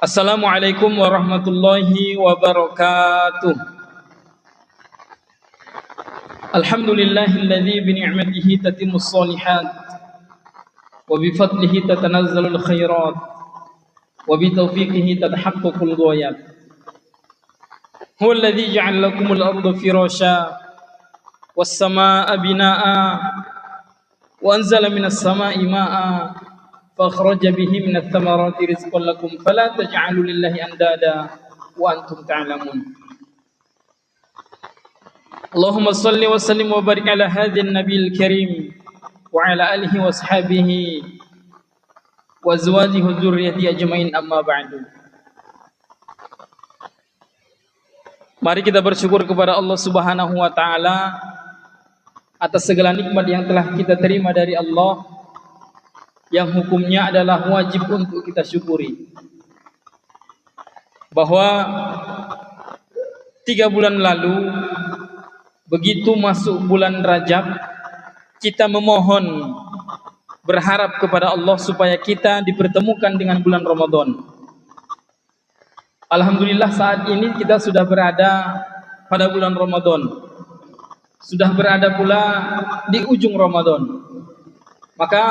Assalamualaikum warahmatullahi wabarakatuh. Alhamdulillahilladzi bi ni'matihi tatimmus shalihat wa bi fadlihi tatanazzalul khairat wa bi taufiqihi tatahaqqaqul ghayat. Huwa alladzi ja'ala lakumul arda firasya was samaa'a binaa'a wa anzala minas samaa'i maa'a fa akhraja bihi minats thamarati rizqan lakum fala taj'alu lillahi andada wa antum ta'lamun. Allahumma salli wa sallim wa barik ala hadhin nabiyil karim wa ala alihi wa ashabihi wa azwajihi wa dzurriyyatihi ajmain, amma ba'du. Mari kita bersyukur kepada Allah Subhanahu wa taala atas segala nikmat yang telah kita terima dari Allah, yang hukumnya adalah wajib untuk kita syukuri. Bahwa 3 bulan lalu, begitu masuk bulan Rajab, kita memohon, berharap kepada Allah supaya kita dipertemukan dengan bulan Ramadan. Alhamdulillah saat ini kita sudah berada pada bulan Ramadan, sudah berada pula di ujung Ramadan. Maka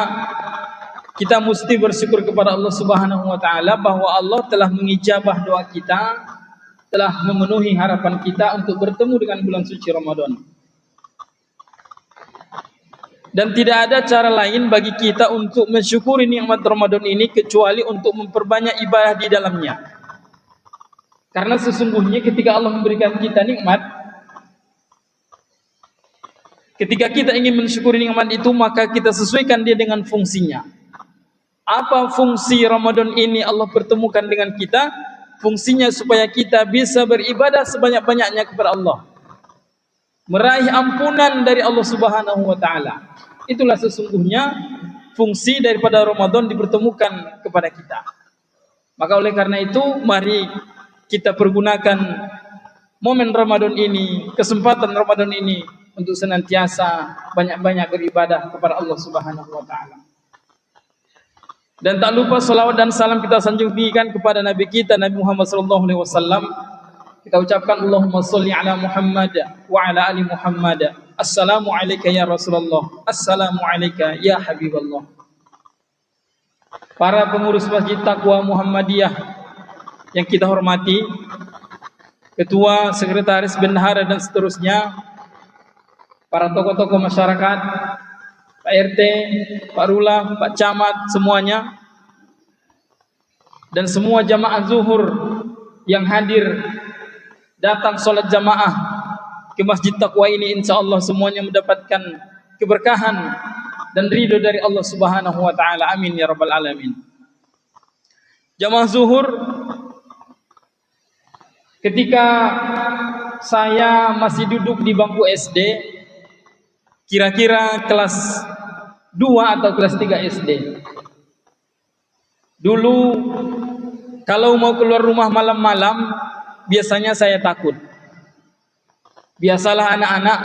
kita mesti bersyukur kepada Allah Subhanahu wa taala bahwa Allah telah mengijabah doa kita, telah memenuhi harapan kita untuk bertemu dengan bulan suci Ramadan. Dan tidak ada cara lain bagi kita untuk mensyukuri nikmat Ramadan ini kecuali untuk memperbanyak ibadah di dalamnya. Karena sesungguhnya ketika Allah memberikan kita nikmat, ketika kita ingin mensyukuri nikmat itu, maka kita sesuaikan dia dengan fungsinya. Apa fungsi Ramadan ini Allah pertemukan dengan kita? Fungsinya supaya kita bisa beribadah sebanyak-banyaknya kepada Allah, meraih ampunan dari Allah Subhanahu wa taala. Itulah sesungguhnya fungsi daripada Ramadan dipertemukan kepada kita. Maka oleh karena itu, mari kita pergunakan momen Ramadan ini, kesempatan Ramadan ini, untuk senantiasa banyak-banyak beribadah kepada Allah Subhanahu wa taala. Dan tak lupa salawat dan salam kita sanjungkan kepada Nabi kita, Nabi Muhammad SAW. Kita ucapkan Allahumma salli ala Muhammad wa ala ali Muhammad. Assalamu alayka ya Rasulullah, assalamu alayka ya Habiballah. Para pengurus Masjid Taqwa Muhammadiyah yang kita hormati, ketua, sekretaris, bendahara dan seterusnya, para tokoh-tokoh masyarakat, Pak RT, Pak Rula, Pak Camat, semuanya, dan semua jamaah zuhur yang hadir datang sholat jamaah ke Masjid Taqwa ini, insya Allah semuanya mendapatkan keberkahan dan ridho dari Allah Subhanahu wa taala. Amin ya rabbal alamin. Jamaah zuhur, ketika saya masih duduk di bangku SD, kira-kira kelas 2 atau kelas 3 SD. Dulu kalau mau keluar rumah malam-malam, biasanya saya takut. Biasalah anak-anak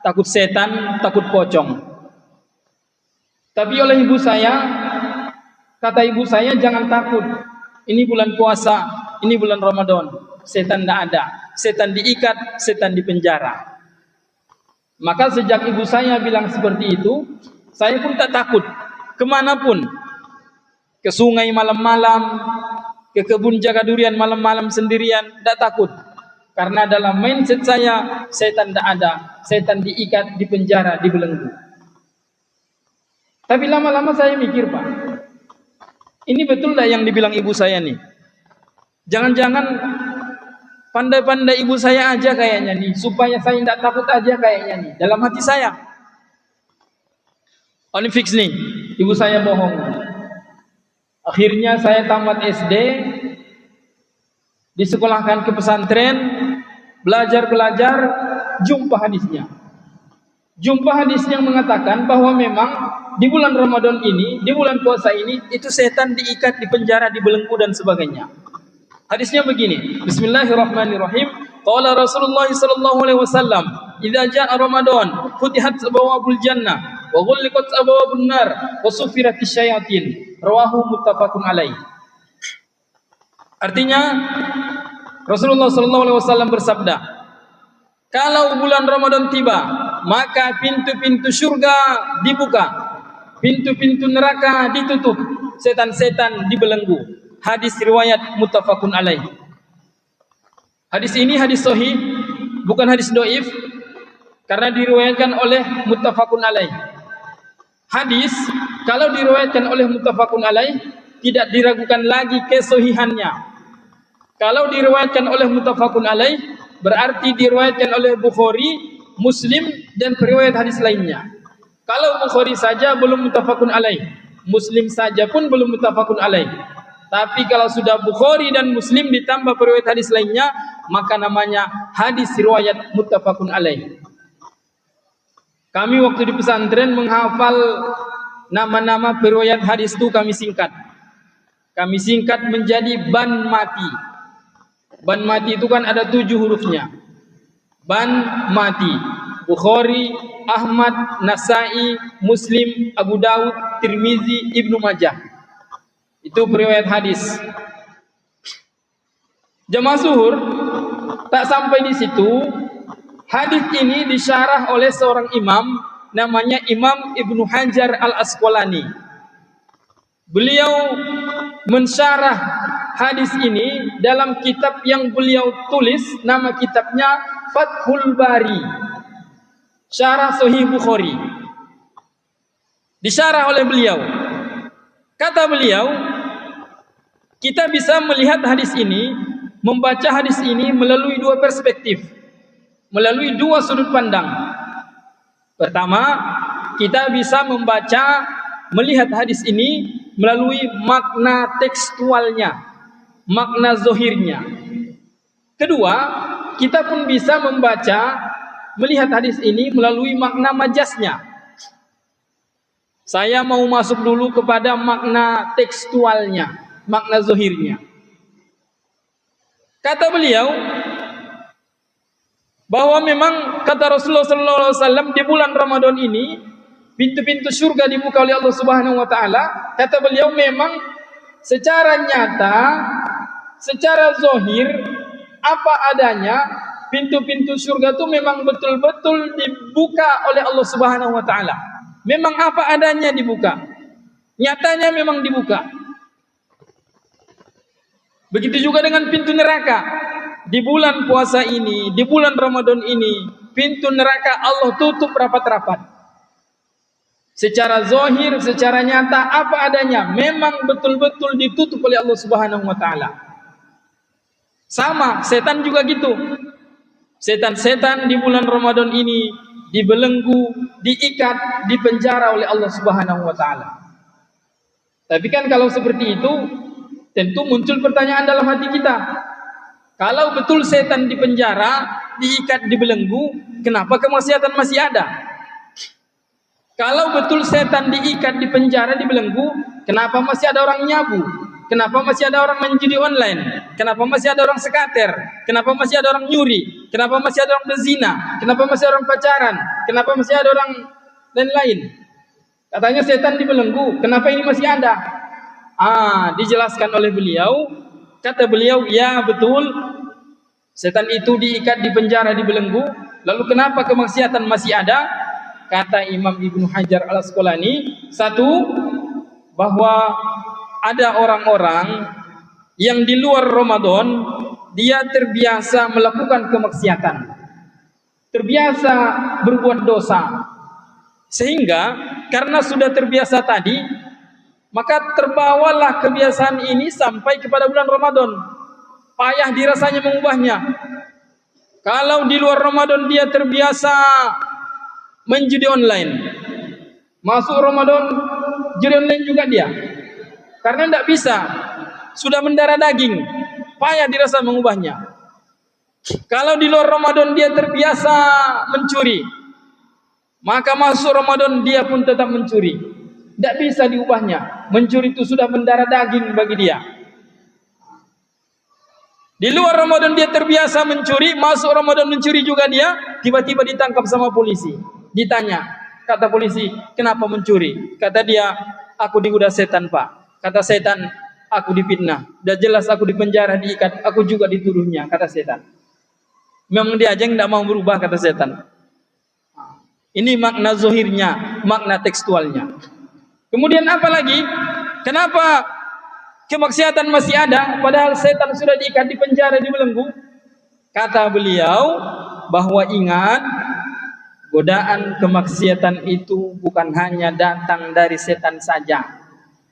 takut setan, takut pocong. Tapi oleh ibu saya, kata ibu saya, jangan takut. Ini bulan puasa, ini bulan Ramadan. Setan tidak ada. Setan diikat, setan dipenjara. Maka sejak ibu saya bilang seperti itu, saya pun tak takut. Kemanapun, ke sungai malam-malam, ke kebun jaga durian malam-malam sendirian, tak takut. Karena dalam mindset saya, setan tak ada. Setan diikat, dipenjara, dibelenggu. Tapi lama-lama saya mikir, Pak, ini betul tak yang dibilang ibu saya nih? Jangan-jangan pandai-pandai ibu saya aja kayaknya nih, supaya saya tidak takut aja kayaknya nih, dalam hati saya. Oh, ini fix nih, ibu saya bohong. Akhirnya saya tamat SD, disekolahkan ke pesantren, belajar, jumpa hadisnya. Jumpa hadis yang mengatakan bahwa memang di bulan Ramadan ini, di bulan puasa ini, itu setan diikat, dipenjara, dibelenggu dan sebagainya. Hadisnya begini, Bismillahirrahmanirrahim. Qala Rasulullah sallallahu alaihi wasallam, "Idza jaa Ramadan, futihat abwaabul jannah wa ghulliqat abwaabun nar wa suffirat asyayatin." Rawahu muttafaqun alaih. Artinya Rasulullah SAW bersabda, kalau bulan Ramadan tiba, maka pintu-pintu surga dibuka, pintu-pintu neraka ditutup, setan-setan dibelenggu. Hadis riwayat muttafaqun alaih. Hadis ini hadis sahih, bukan hadis dhaif, karena diriwayatkan oleh muttafaqun alaih. Hadis kalau diriwayatkan oleh muttafaqun alaih tidak diragukan lagi kesahihannya. Kalau diriwayatkan oleh muttafaqun alaih berarti diriwayatkan oleh Bukhari, Muslim dan periwayat hadis lainnya. Kalau Bukhari saja belum muttafaqun alaih, Muslim saja pun belum muttafaqun alaih. Tapi kalau sudah Bukhari dan Muslim ditambah periwayat hadis lainnya, maka namanya hadis riwayat muttafaqun alaih. Kami waktu di pesantren menghafal nama-nama periwayat hadis itu kami singkat. Kami singkat menjadi ban mati. Ban mati itu kan ada 7 hurufnya. Ban mati. Bukhari, Ahmad, Nasai, Muslim, Abu Daud, Tirmizi, Ibnu Majah. Itu periwayat hadis. Jamaah zuhur, tak sampai di situ. Hadis ini disyarah oleh seorang imam namanya Imam Ibnu Hajar Al-Asqalani. Beliau mensyarah hadis ini dalam kitab yang beliau tulis, nama kitabnya Fathul Bari, Syarah Sahih Bukhari. Disyarah oleh beliau. Kata beliau, kita bisa melihat hadis ini, membaca hadis ini melalui 2 perspektif, melalui 2 sudut pandang. Pertama, kita bisa melihat hadis ini melalui makna tekstualnya, makna zohirnya. Kedua, kita pun bisa melihat hadis ini melalui makna majasnya. Saya mau masuk dulu kepada makna tekstualnya, makna zohirnya. Kata beliau bahwa memang kata Rasulullah SAW di bulan Ramadan ini pintu-pintu surga dibuka oleh Allah Subhanahu wa taala. Kata beliau memang secara nyata, secara zohir, apa adanya, pintu-pintu surga itu memang betul-betul dibuka oleh Allah Subhanahu wa taala. Memang apa adanya dibuka. Nyatanya memang dibuka. Begitu juga dengan pintu neraka. Di bulan puasa ini, di bulan Ramadan ini, pintu neraka Allah tutup rapat-rapat. Secara zahir, secara nyata, apa adanya, memang betul-betul ditutup oleh Allah Subhanahu wa taala. Sama, setan juga gitu. Setan-setan di bulan Ramadan ini dibelenggu, diikat, dipenjara oleh Allah Subhanahu wa taala. Tapi kan kalau seperti itu, tentu muncul pertanyaan dalam hati kita. Kalau betul setan dipenjara, diikat, dibelenggu, kenapa kemaksiatan masih ada? Kalau betul setan diikat, dipenjara, dibelenggu, kenapa masih ada orang nyabu? Kenapa masih ada orang menjudi online? Kenapa masih ada orang sekater? Kenapa masih ada orang nyuri? Kenapa masih ada orang berzina? Kenapa masih ada orang pacaran? Kenapa masih ada orang lain-lain? Katanya setan dibelenggu, kenapa ini masih ada? Dijelaskan oleh beliau. Kata beliau, ya betul, setan itu diikat, dipenjara, dibelenggu. Lalu kenapa kemaksiatan masih ada? Kata Imam Ibnu Hajar Al-Asqalani, satu, bahwa ada orang-orang yang di luar Ramadan dia terbiasa melakukan kemaksiatan, terbiasa berbuat dosa, sehingga karena sudah terbiasa tadi, maka terbawalah kebiasaan ini sampai kepada bulan Ramadan. Payah dirasanya mengubahnya. Kalau di luar Ramadan dia terbiasa menjudi online, masuk Ramadan judi online juga dia. Karena tidak bisa, sudah mendarah daging, payah dirasa mengubahnya. Kalau di luar Ramadan dia terbiasa mencuri, maka masuk Ramadan dia pun tetap mencuri. Tidak bisa diubahnya. Mencuri itu sudah mendarah daging bagi dia. Di luar Ramadan dia terbiasa mencuri, masuk Ramadan mencuri juga dia, tiba-tiba ditangkap sama polisi. Ditanya, kata polisi, kenapa mencuri? Kata dia, aku digoda setan, Pak. Kata setan, aku difitnah. Sudah jelas aku dipenjara, diikat, aku juga dituduhnya, kata setan. Memang dia aja yang tidak mau berubah, kata setan. Ini makna zohirnya, makna tekstualnya. Kemudian apa lagi? Kenapa kemaksiatan masih ada, padahal setan sudah diikat, dipenjara, dibelenggu? Kata beliau bahwa ingat, godaan kemaksiatan itu bukan hanya datang dari setan saja.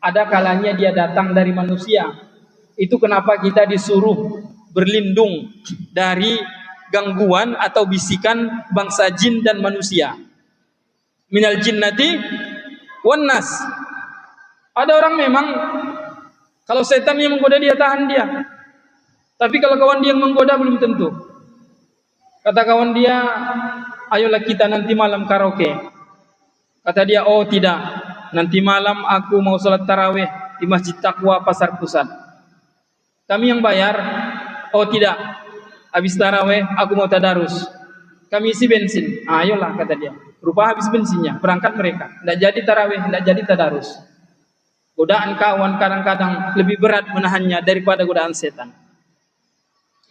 Ada kalanya dia datang dari manusia. Itu kenapa kita disuruh berlindung dari gangguan atau bisikan bangsa jin dan manusia. Minal jinnati wan nas. Ada orang memang kalau setan yang menggoda dia, tahan dia. Tapi kalau kawan dia yang menggoda, belum tentu. Kata kawan dia, ayolah kita nanti malam karaoke. Kata dia, oh tidak, nanti malam aku mau sholat tarawih di Masjid Taqwa Pasar Pusat. Kami yang bayar. Oh tidak, habis tarawih aku mau tadarus. Kami isi bensin. Ayolah, kata dia. Rupa habis bensinnya, berangkat mereka. Tidak jadi tarawih, tidak jadi tadarus. Godaan kawan kadang-kadang lebih berat menahannya daripada godaan setan.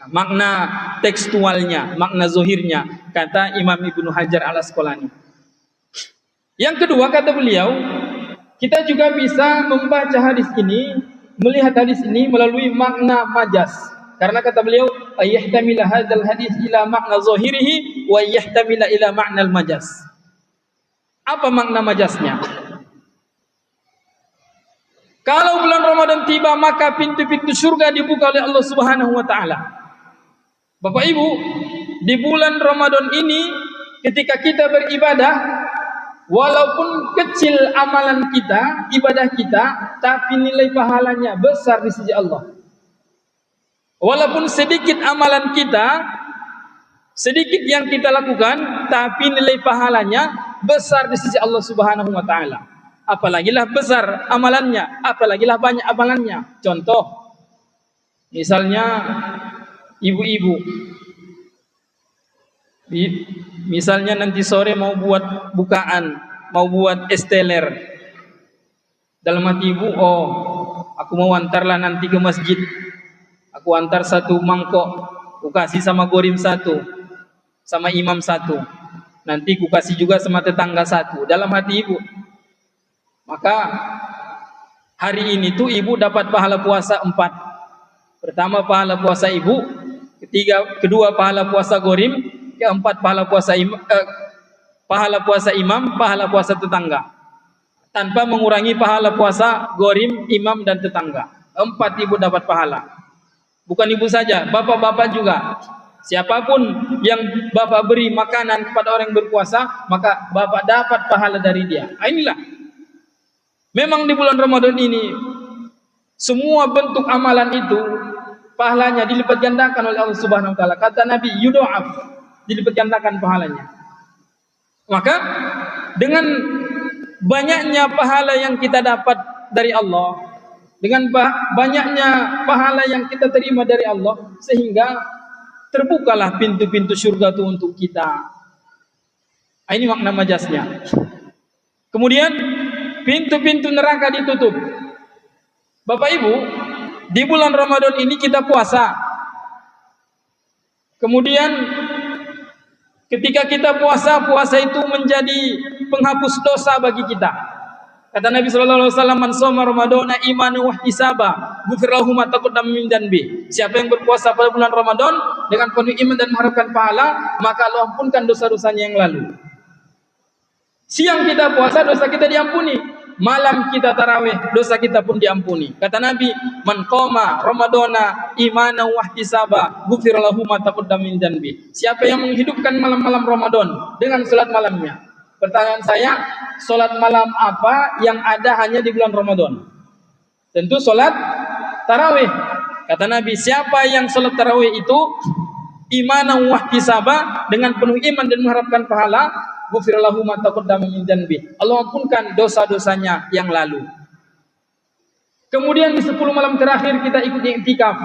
Makna tekstualnya, makna zohirnya, kata Imam Ibnu Hajar al-Asqalani. Yang kedua, kata beliau, kita juga bisa membaca hadis ini, melihat hadis ini melalui makna majas. Karena kata beliau, ayyahtamila hadzal hadis ila makna zohirihi wa ayyahtamila ila makna al-majas. Apa makna majasnya? Kalau bulan Ramadan tiba, maka pintu-pintu surga dibuka oleh Allah Subhanahu wa taala. Bapak Ibu, di bulan Ramadan ini ketika kita beribadah, walaupun kecil amalan kita, ibadah kita, tapi nilai pahalanya besar di sisi Allah. Walaupun sedikit amalan kita, sedikit yang kita lakukan, tapi nilai pahalanya besar di sisi Allah Subhanahu wa taala. Apalagilah besar amalannya, apalagilah banyak amalannya. Contoh, misalnya ibu-ibu, misalnya nanti sore mau buat bukaan, mau buat esteler. Dalam hati ibu, oh aku mau antarlah nanti ke masjid, aku antar satu mangkok, aku kasih sama gorim satu, sama imam satu, nanti aku kasih juga sama tetangga satu. Dalam hati ibu, maka hari ini tuh ibu dapat pahala puasa 4. Pertama pahala puasa ibu, kedua pahala puasa gorim, keempat pahala puasa imam, pahala puasa tetangga, tanpa mengurangi pahala puasa gorim, imam dan tetangga. 4 ibu dapat pahala. Bukan ibu saja, bapak-bapak juga. Siapapun yang bapak beri makanan kepada orang yang berpuasa, maka bapak dapat pahala dari dia. Inilah memang di bulan Ramadan ini semua bentuk amalan itu pahalanya dilipat gandakan oleh Allah Subhanahu wa taala. Kata Nabi, yudha'af, dilipat gandakan pahalanya. Maka dengan banyaknya pahala yang kita dapat dari Allah, dengan banyaknya pahala yang kita terima dari Allah, sehingga terbukalah pintu-pintu surga itu untuk kita. Ini makna majasnya. Kemudian pintu-pintu neraka ditutup. Bapak Ibu, di bulan Ramadan ini kita puasa. Kemudian ketika kita puasa, puasa itu menjadi penghapus dosa bagi kita. Kata Nabi sallallahu alaihi wasallam, "Man shoma ramadhana imanan wa ihtisaba, ghufira lahu ma taqaddama min dhanbi." Siapa yang berpuasa pada bulan Ramadan dengan penuh iman dan mengharapkan pahala, maka Allah ampunkan dosa-dosanya yang lalu. Siang kita puasa, dosa kita diampuni. Malam kita tarawih, dosa kita pun diampuni. Kata Nabi, "Man qoma ramadhana imanan wa ihtisaba, ghufira lahu ma taqaddama min dhanbi." Siapa yang menghidupkan malam-malam Ramadan dengan salat malamnya? Pertanyaan saya, salat malam apa yang ada hanya di bulan Ramadan? Tentu salat tarawih. Kata Nabi, siapa yang salat tarawih itu imanan wa ihtisaba, dengan penuh iman dan mengharapkan pahala, ghufira lahu ma taqaddama min dhanbi, Allah ampunkan dosa-dosanya yang lalu. Kemudian di 10 malam terakhir kita ikut iktikaf.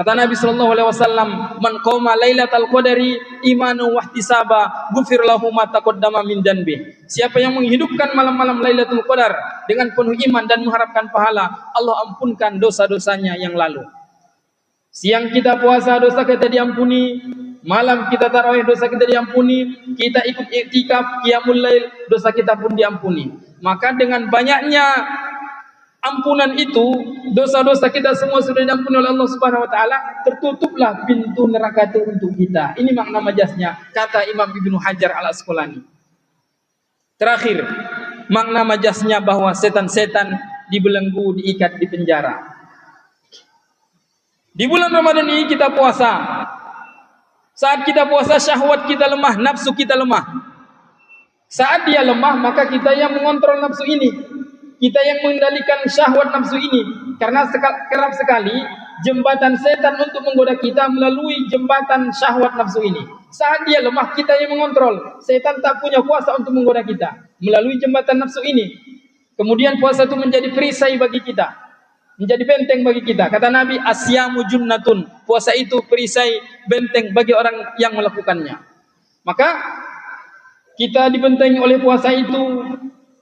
Kata Nabi sallallahu alaihi wasallam, "Man qama lailatal qadari imanan wa ihtisaba, ghufir lahu ma taqaddama min dhanbi." Siapa yang menghidupkan malam-malam Lailatul Qadar dengan penuh iman dan mengharapkan pahala, Allah ampunkan dosa-dosanya yang lalu. Siang kita puasa, dosa kita diampuni. Malam kita tarawih, dosa kita diampuni. Kita ikut iktikaf, qiyamul lail, dosa kita pun diampuni. Maka dengan banyaknya ampunan itu, dosa-dosa kita semua sudah diampuni oleh Allah Subhanahu wa taala, tertutuplah pintu neraka itu untuk kita. Ini makna majasnya, kata Imam Ibnu Hajar Al-Asqalani. Terakhir, makna majasnya bahwa setan-setan dibelenggu, diikat di penjara. Di bulan Ramadan ini kita puasa. Saat kita puasa, syahwat kita lemah, nafsu kita lemah. Saat dia lemah, maka kita yang mengontrol nafsu ini. Kita yang mengendalikan syahwat nafsu ini. Karena kerap sekali jembatan setan untuk menggoda kita melalui jembatan syahwat nafsu ini. Saat dia lemah, kita yang mengontrol. Setan tak punya kuasa untuk menggoda kita melalui jembatan nafsu ini. Kemudian puasa itu menjadi perisai bagi kita, menjadi benteng bagi kita. Kata Nabi, asyamu junnatun. Puasa itu perisai, benteng bagi orang yang melakukannya. Maka kita dibentengi oleh puasa itu.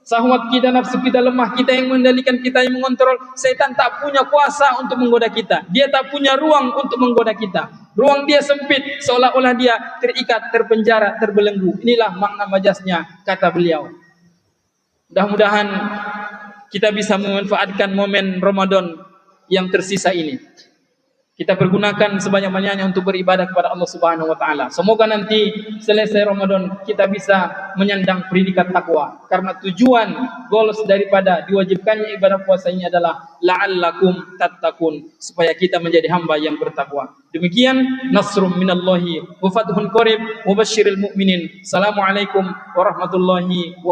Syahwat kita, nafsu kita lemah, kita yang mengendalikan, kita yang mengontrol. Setan tak punya kuasa untuk menggoda kita. Dia tak punya ruang untuk menggoda kita. Ruang dia sempit, seolah-olah dia terikat, terpenjara, terbelenggu. Inilah makna majasnya, kata beliau. Mudah-mudahan kita bisa memanfaatkan momen Ramadan yang tersisa ini. Kita pergunakan sebanyak-banyaknya untuk beribadah kepada Allah Subhanahu wa taala. Semoga nanti selesai Ramadan kita bisa menyandang predikat takwa. Karena tujuan goals daripada diwajibkannya ibadah puasa ini adalah la'allakum tattaqun, supaya kita menjadi hamba yang bertakwa. Demikian, nasrum minallahi wa fathun qarib wa basyiril mu'minin. Assalamualaikum warahmatullahi wabarakatuh.